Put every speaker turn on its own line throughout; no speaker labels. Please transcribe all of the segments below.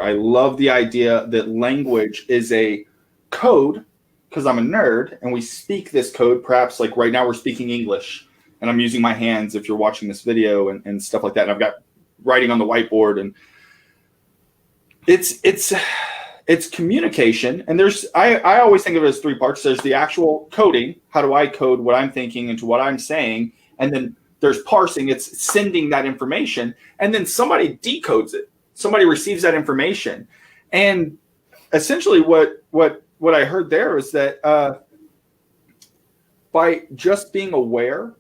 I love the idea that language is a code, because I'm a nerd and we speak this code. Perhaps like right now we're speaking English and I'm using my hands if you're watching this video and stuff like that. And I've got writing on the whiteboard, and it's communication. And I always think of it as three parts. There's the actual coding. How do I code what I'm thinking into what I'm saying? And then there's parsing. It's sending that information. And then somebody decodes it. Somebody receives that information. And essentially what I heard there is that by just being aware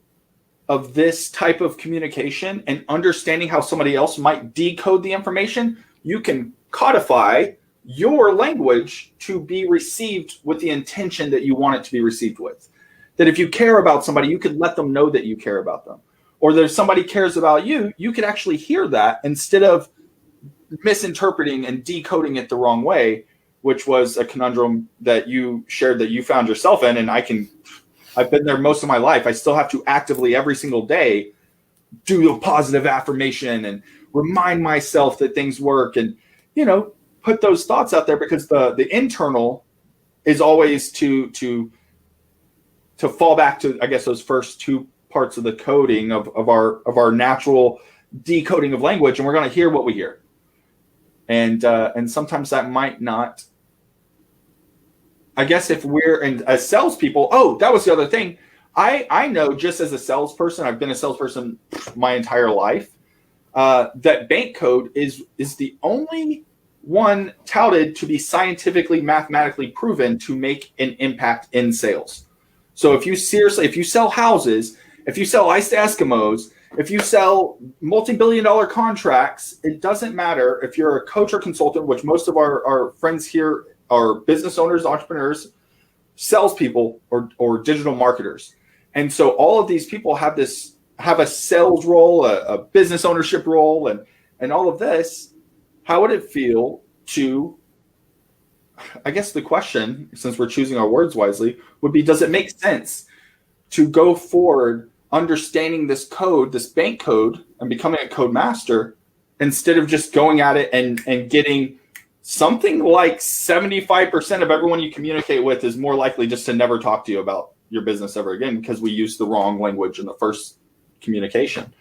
of this type of communication and understanding how somebody else might decode the information, you can codify your language to be received with the intention that you want it to be received with. That if you care about somebody, you could let them know that you care about them. Or that if somebody cares about you, you could actually hear that instead of misinterpreting and decoding it the wrong way, which was a conundrum that you shared that you found yourself in. And I've been there most of my life. I still have to actively every single day do a positive affirmation and remind myself that things work and, put those thoughts out there, because the internal is always to fall back to, I guess, those first two parts of the coding of our natural decoding of language. And we're going to hear what we hear. And sometimes that might not, I guess if we're, and as salespeople, that was the other thing. I know just as a salesperson, I've been a salesperson my entire life, that bank code is the only one touted to be scientifically, mathematically proven to make an impact in sales. So if you sell houses, if you sell ice to Eskimos, if you sell multi-billion-dollar contracts, it doesn't matter if you're a coach or consultant, which most of our friends here are business owners, entrepreneurs, salespeople, or digital marketers. And so all of these people have a sales role, a business ownership role, and all of this. How would it feel to, I guess the question, since we're choosing our words wisely, would be, does it make sense to go forward understanding this code, this bank code, and becoming a code master, instead of just going at it and getting something like 75% of everyone you communicate with is more likely just to never talk to you about your business ever again, because we used the wrong language in the first communication.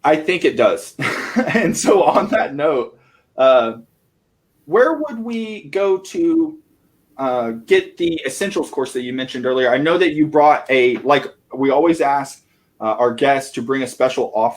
I think it does. And so on that note, where would we go to get the essentials course that you mentioned earlier? I know that you brought like we always ask our guests to bring a special offer